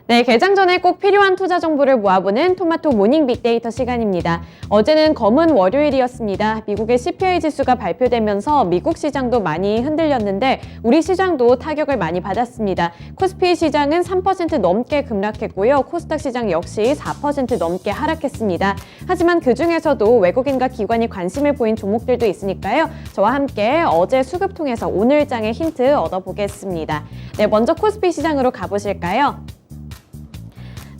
네, 개장 전에 꼭 필요한 투자 정보를 모아보는 토마토 모닝 빅데이터 시간입니다. 어제는 검은 월요일이었습니다. 미국의 CPI 지수가 발표되면서 미국 시장도 많이 흔들렸는데 우리 시장도 타격을 많이 받았습니다. 코스피 시장은 3% 넘게 급락했고요. 코스닥 시장 역시 4% 넘게 하락했습니다. 하지만 그중에서도 외국인과 기관이 관심을 보인 종목들도 있으니까요. 저와 함께 어제 수급 통해서 오늘 장의 힌트 얻어보겠습니다. 네, 먼저 코스피 시장으로 가보실까요?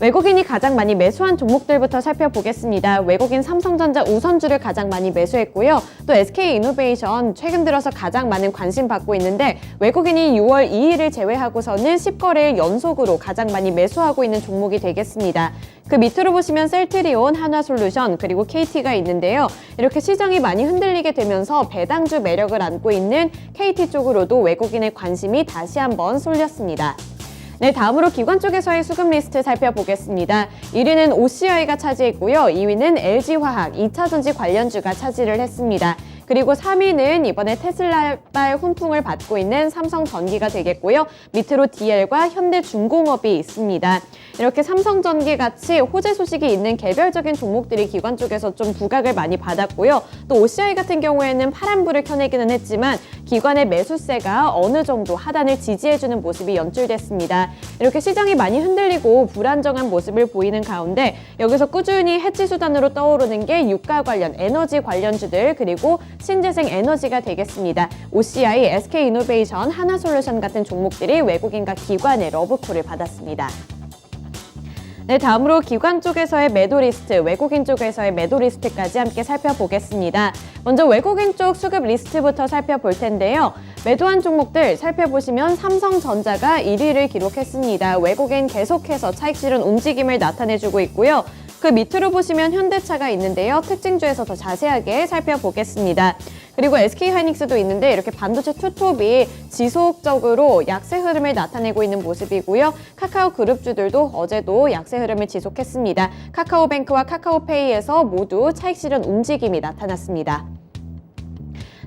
외국인이 가장 많이 매수한 종목들부터 살펴보겠습니다. 외국인 삼성전자 우선주를 가장 많이 매수했고요. 또 SK이노베이션 최근 들어서 가장 많은 관심 받고 있는데 외국인이 6월 2일을 제외하고서는 10거래일 연속으로 가장 많이 매수하고 있는 종목이 되겠습니다. 그 밑으로 보시면 셀트리온, 한화솔루션, 그리고 KT가 있는데요. 이렇게 시장이 많이 흔들리게 되면서 배당주 매력을 안고 있는 KT 쪽으로도 외국인의 관심이 다시 한번 쏠렸습니다. 네, 다음으로 기관 쪽에서의 수급 리스트 살펴보겠습니다. 1위는 OCI가 차지했고요. 2위는 LG화학, 2차전지 관련주가 차지를 했습니다. 그리고 3위는 이번에 테슬라발 훈풍을 받고 있는 삼성전기가 되겠고요. 밑으로 DL과 현대중공업이 있습니다. 이렇게 삼성전기 같이 호재 소식이 있는 개별적인 종목들이 기관 쪽에서 좀 부각을 많이 받았고요. 또 OCI 같은 경우에는 파란불을 켜내기는 했지만 기관의 매수세가 어느 정도 하단을 지지해주는 모습이 연출됐습니다. 이렇게 시장이 많이 흔들리고 불안정한 모습을 보이는 가운데 여기서 꾸준히 해지 수단으로 떠오르는 게 유가 관련, 에너지 관련주들 그리고 신재생 에너지가 되겠습니다. OCI, SK이노베이션, 한화솔루션 같은 종목들이 외국인과 기관의 러브콜을 받았습니다. 네, 다음으로 기관 쪽에서의 매도 리스트, 외국인 쪽에서의 매도 리스트까지 함께 살펴보겠습니다. 먼저 외국인 쪽 수급 리스트부터 살펴볼 텐데요. 매도한 종목들 살펴보시면 삼성전자가 1위를 기록했습니다. 외국인 계속해서 차익 실현 움직임을 나타내주고 있고요. 그 밑으로 보시면 현대차가 있는데요. 특징주에서 더 자세하게 살펴보겠습니다. 그리고 SK하이닉스도 있는데 이렇게 반도체 투톱이 지속적으로 약세 흐름을 나타내고 있는 모습이고요. 카카오 그룹주들도 어제도 약세 흐름을 지속했습니다. 카카오뱅크와 카카오페이에서 모두 차익 실현 움직임이 나타났습니다.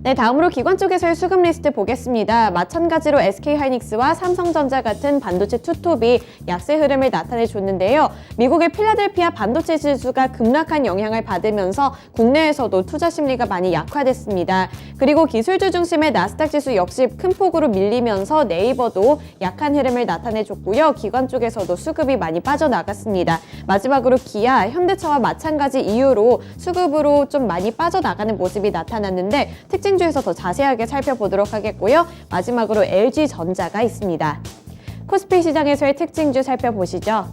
네, 다음으로 기관 쪽에서의 수급 리스트 보겠습니다. 마찬가지로 SK하이닉스와 삼성전자 같은 반도체 투톱이 약세 흐름을 나타내줬는데요. 미국의 필라델피아 반도체 지수가 급락한 영향을 받으면서 국내에서도 투자 심리가 많이 약화됐습니다. 그리고 기술주 중심의 나스닥 지수 역시 큰 폭으로 밀리면서 네이버도 약한 흐름을 나타내줬고요. 기관 쪽에서도 수급이 많이 빠져나갔습니다. 마지막으로 기아, 현대차와 마찬가지 이유로 수급으로 좀 많이 빠져나가는 모습이 나타났는데 특징주에서 더 자세하게 살펴보도록 하겠고요. 마지막으로 LG전자가 있습니다. 코스피 시장에서의 특징주 살펴보시죠.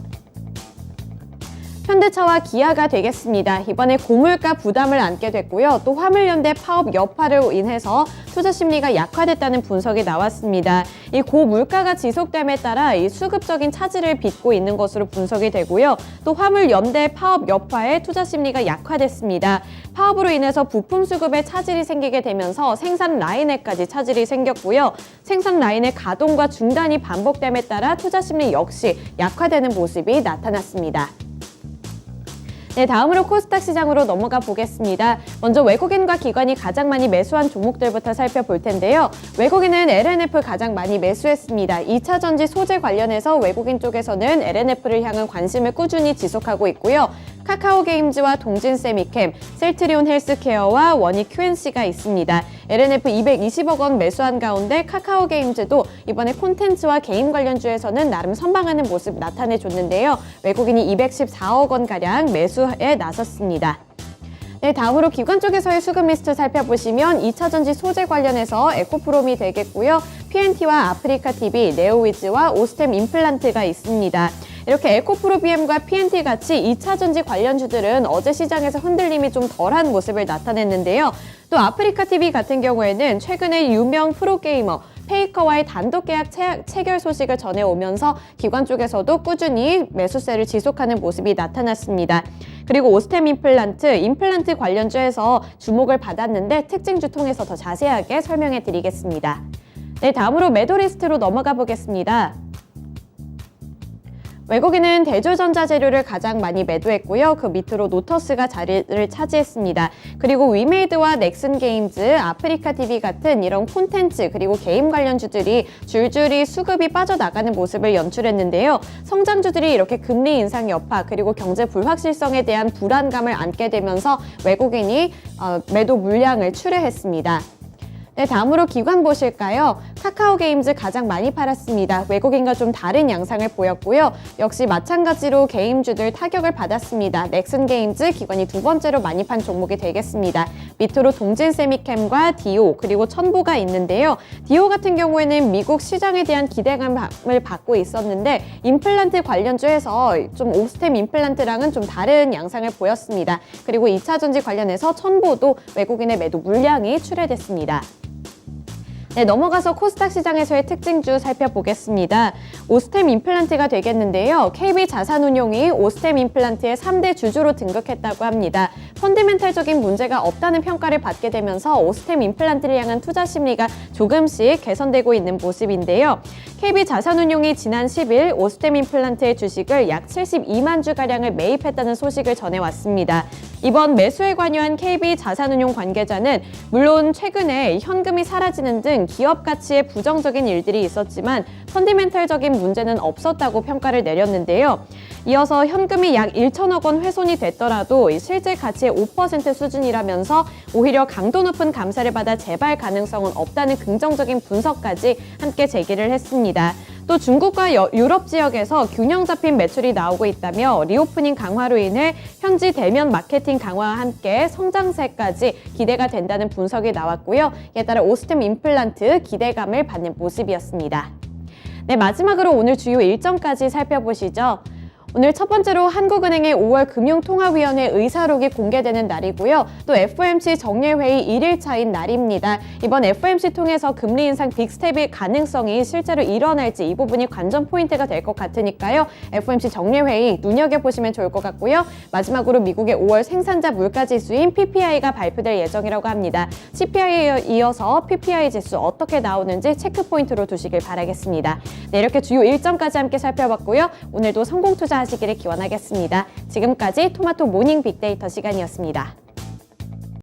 현대차와 기아가 되겠습니다. 이번에 고물가 부담을 안게 됐고요. 또 화물연대 파업 여파로 인해서 투자 심리가 약화됐다는 분석이 나왔습니다. 이 고물가가 지속됨에 따라 이 수급적인 차질을 빚고 있는 것으로 분석이 되고요. 또 화물연대 파업 여파에 투자 심리가 약화됐습니다. 파업으로 인해서 부품 수급에 차질이 생기게 되면서 생산 라인에까지 차질이 생겼고요. 생산 라인의 가동과 중단이 반복됨에 따라 투자 심리 역시 약화되는 모습이 나타났습니다. 네, 다음으로 코스닥 시장으로 넘어가 보겠습니다. 먼저 외국인과 기관이 가장 많이 매수한 종목들부터 살펴볼 텐데요. 외국인은 LNF 가장 많이 매수했습니다. 2차 전지 소재 관련해서 외국인 쪽에서는 LNF를 향한 관심을 꾸준히 지속하고 있고요. 카카오게임즈와 동진세미캠, 셀트리온 헬스케어와 원익 QNC가 있습니다. LNF 220억 원 매수한 가운데 카카오게임즈도 이번에 콘텐츠와 게임 관련주에서는 나름 선방하는 모습 나타내줬는데요. 외국인이 214억 원가량 매수에 나섰습니다. 네, 다음으로 기관 쪽에서의 수급 리스트 살펴보시면 2차전지 소재 관련해서 에코프롬이 되겠고요. PNT와 아프리카TV, 네오위즈와 오스템 임플란트가 있습니다. 이렇게 에코프로비엠과 PNT 같이 2차전지 관련주들은 어제 시장에서 흔들림이 좀 덜한 모습을 나타냈는데요. 또 아프리카TV 같은 경우에는 최근에 유명 프로게이머 페이커와의 단독 계약 체결 소식을 전해오면서 기관 쪽에서도 꾸준히 매수세를 지속하는 모습이 나타났습니다. 그리고 오스템 임플란트 관련주에서 주목을 받았는데 특징주 통해서 더 자세하게 설명해 드리겠습니다. 네, 다음으로 매도 리스트로 넘어가 보겠습니다. 외국인은 대조전자 재료를 가장 많이 매도했고요. 그 밑으로 노터스가 자리를 차지했습니다. 그리고 위메이드와 넥슨 게임즈, 아프리카 TV 같은 이런 콘텐츠 그리고 게임 관련주들이 줄줄이 수급이 빠져나가는 모습을 연출했는데요. 성장주들이 이렇게 금리 인상 여파 그리고 경제 불확실성에 대한 불안감을 안게 되면서 외국인이 매도 물량을 출회했습니다. 네, 다음으로 기관 보실까요? 카카오 게임즈 가장 많이 팔았습니다. 외국인과 좀 다른 양상을 보였고요. 역시 마찬가지로 게임주들 타격을 받았습니다. 넥슨 게임즈 기관이 두 번째로 많이 판 종목이 되겠습니다. 밑으로 동진 세미캠과 디오 그리고 천보가 있는데요. 디오 같은 경우에는 미국 시장에 대한 기대감을 받고 있었는데 임플란트 관련주에서 좀 오스템 임플란트랑은 좀 다른 양상을 보였습니다. 그리고 2차 전지 관련해서 천보도 외국인의 매도 물량이 출회됐습니다. 네, 넘어가서 코스닥 시장에서의 특징주 살펴보겠습니다. 오스템 임플란트가 되겠는데요. KB자산운용이 오스템 임플란트의 3대 주주로 등극했다고 합니다. 펀더멘탈적인 문제가 없다는 평가를 받게 되면서 오스템 임플란트를 향한 투자 심리가 조금씩 개선되고 있는 모습인데요. KB자산운용이 지난 10일 오스템 임플란트의 주식을 약 72만 주가량을 매입했다는 소식을 전해왔습니다. 이번 매수에 관여한 KB자산운용 관계자는 물론 최근에 현금이 사라지는 등 기업 가치에 부정적인 일들이 있었지만 펀더멘털적인 문제는 없었다고 평가를 내렸는데요. 이어서 현금이 약 1천억 원 훼손이 됐더라도 실제 가치의 5% 수준이라면서 오히려 강도 높은 감사를 받아 재발 가능성은 없다는 긍정적인 분석까지 함께 제기를 했습니다. 또 중국과 유럽 지역에서 균형 잡힌 매출이 나오고 있다며 리오프닝 강화로 인해 현지 대면 마케팅 강화와 함께 성장세까지 기대가 된다는 분석이 나왔고요. 이에 따라 오스템 임플란트 기대감을 받는 모습이었습니다. 네, 마지막으로 오늘 주요 일정까지 살펴보시죠. 오늘 첫 번째로 한국은행의 5월 금융통화위원회 의사록이 공개되는 날이고요. 또 FOMC 정례회의 1일차인 날입니다. 이번 FOMC 통해서 금리 인상 빅스텝의 가능성이 실제로 일어날지 이 부분이 관전 포인트가 될 것 같으니까요. FOMC 정례회의 눈여겨보시면 좋을 것 같고요. 마지막으로 미국의 5월 생산자 물가지수인 PPI가 발표될 예정이라고 합니다. CPI에 이어서 PPI 지수 어떻게 나오는지 체크포인트로 두시길 바라겠습니다. 네, 이렇게 주요 일정까지 함께 살펴봤고요. 오늘도 성공투자 하시기를 기원하겠습니다. 지금까지 토마토 모닝 빅데이터 시간이었습니다.